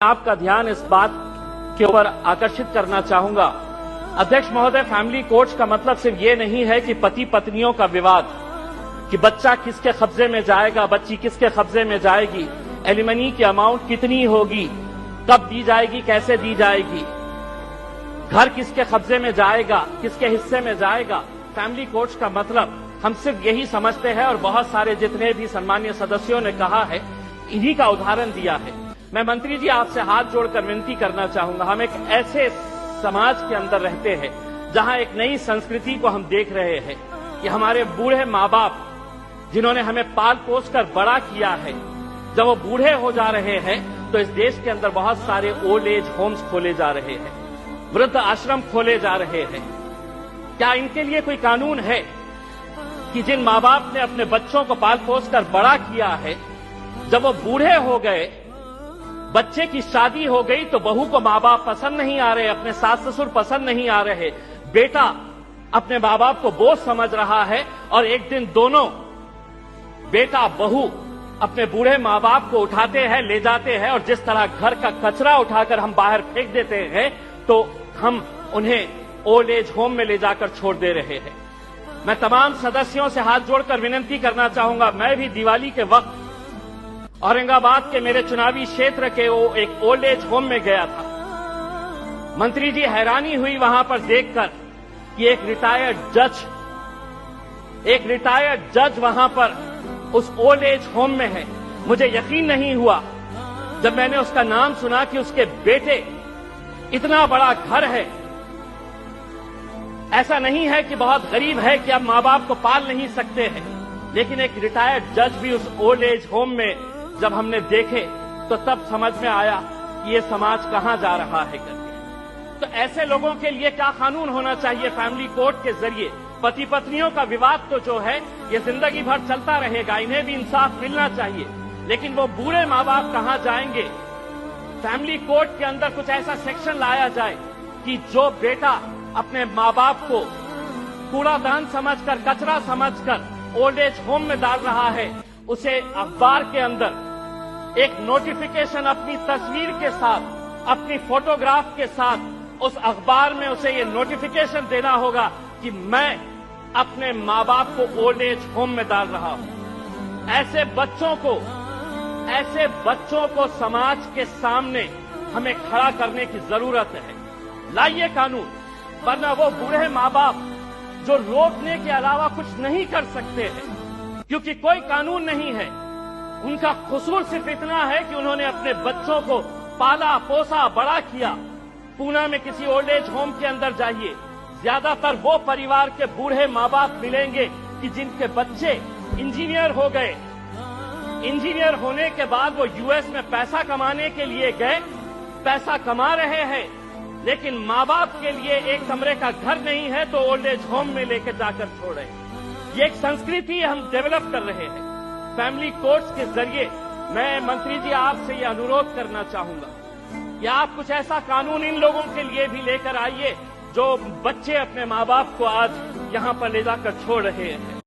आपका ध्यान इस बात के ऊपर आकर्षित करना चाहूंगा। अध्यक्ष महोदय, फैमिली कोर्ट्स का मतलब सिर्फ ये नहीं है कि पति पत्नियों का विवाद, कि बच्चा किसके कब्जे में जाएगा, बच्ची किसके कब्जे में जाएगी, एलिमनी की अमाउंट कितनी होगी, कब दी जाएगी, कैसे दी जाएगी, घर किसके कब्जे में जाएगा, किसके हिस्से में जाएगा। फैमिली कोर्ट्स का मतलब हम सिर्फ यही समझते हैं और बहुत सारे जितने भी सम्मानीय सदस्यों ने कहा है, इन्हीं का उदाहरण दिया है। मैं मंत्री जी आपसे हाथ जोड़कर विनती करना चाहूंगा, हम एक ऐसे समाज के अंदर रहते हैं जहां एक नई संस्कृति को हम देख रहे हैं कि हमारे बूढ़े माँ बाप जिन्होंने हमें पाल पोस कर बड़ा किया है, जब वो बूढ़े हो जा रहे हैं तो इस देश के अंदर बहुत सारे ओल्ड एज होम्स खोले जा रहे हैं, वृद्ध आश्रम खोले जा रहे हैं। क्या इनके लिए कोई कानून है कि जिन माँ बाप ने अपने बच्चों को पाल पोस कर बड़ा किया है, जब वो बूढ़े हो गए, बच्चे की शादी हो गई तो बहू को माँ बाप पसंद नहीं आ रहे, अपने सास ससुर पसंद नहीं आ रहे, बेटा अपने माँ बाप को बोझ समझ रहा है और एक दिन दोनों बेटा बहू अपने बूढ़े माँ बाप को उठाते हैं, ले जाते हैं और जिस तरह घर का कचरा उठाकर हम बाहर फेंक देते हैं तो हम उन्हें ओल्ड एज होम में ले जाकर छोड़ दे रहे हैं। मैं तमाम सदस्यों से हाथ जोड़कर विनती करना चाहूंगा, मैं भी दिवाली के वक्त औरंगाबाद के मेरे चुनावी क्षेत्र के वो एक ओल्ड एज होम में गया था। मंत्री जी, हैरानी हुई वहां पर देखकर कि एक रिटायर्ड जज वहां पर उस ओल्ड एज होम में है। मुझे यकीन नहीं हुआ जब मैंने उसका नाम सुना कि उसके बेटे, इतना बड़ा घर है, ऐसा नहीं है कि बहुत गरीब है कि अब माँ बाप को पाल नहीं सकते हैं, लेकिन एक रिटायर्ड जज भी उस ओल्ड एज होम में जब हमने देखे तो तब समझ में आया कि ये समाज कहां जा रहा है करके। तो ऐसे लोगों के लिए क्या कानून होना चाहिए फैमिली कोर्ट के जरिए? पति पत्नियों का विवाद तो जो है ये जिंदगी भर चलता रहेगा, इन्हें भी इंसाफ मिलना चाहिए, लेकिन वो बूढ़े माँ बाप कहां जाएंगे? फैमिली कोर्ट के अंदर कुछ ऐसा सेक्शन लाया जाए कि जो बेटा अपने माँ बाप को कूड़ादान समझकर, कचरा समझकर ओल्ड एज होम में डाल रहा है, उसे अखबार के अंदर एक नोटिफिकेशन अपनी तस्वीर के साथ, अपनी फोटोग्राफ के साथ उस अखबार में उसे ये नोटिफिकेशन देना होगा कि मैं अपने माँ बाप को ओल्ड एज होम में डाल रहा हूं। ऐसे बच्चों को समाज के सामने हमें खड़ा करने की जरूरत है। लाइए कानून, वरना वो बूढ़े माँ बाप जो रोकने के अलावा कुछ नहीं कर सकते हैं, क्योंकि कोई कानून नहीं है। उनका कसूर सिर्फ इतना है कि उन्होंने अपने बच्चों को पाला पोसा बड़ा किया। पूना में किसी ओल्ड एज होम के अंदर जाइए, ज्यादातर वो परिवार के बूढ़े माँ बाप मिलेंगे कि जिनके बच्चे इंजीनियर हो गए। इंजीनियर होने के बाद वो यूएस में पैसा कमाने के लिए गए, पैसा कमा रहे हैं, लेकिन माँ बाप के लिए एक कमरे का घर नहीं है तो ओल्ड एज होम में लेकर जाकर छोड़े। ये एक संस्कृति हम डेवलप कर रहे हैं। फैमिली कोर्ट्स के जरिए मैं मंत्री जी आपसे ये अनुरोध करना चाहूंगा कि आप कुछ ऐसा कानून इन लोगों के लिए भी लेकर आइए जो बच्चे अपने माँ बाप को आज यहां पर ले जाकर छोड़ रहे हैं।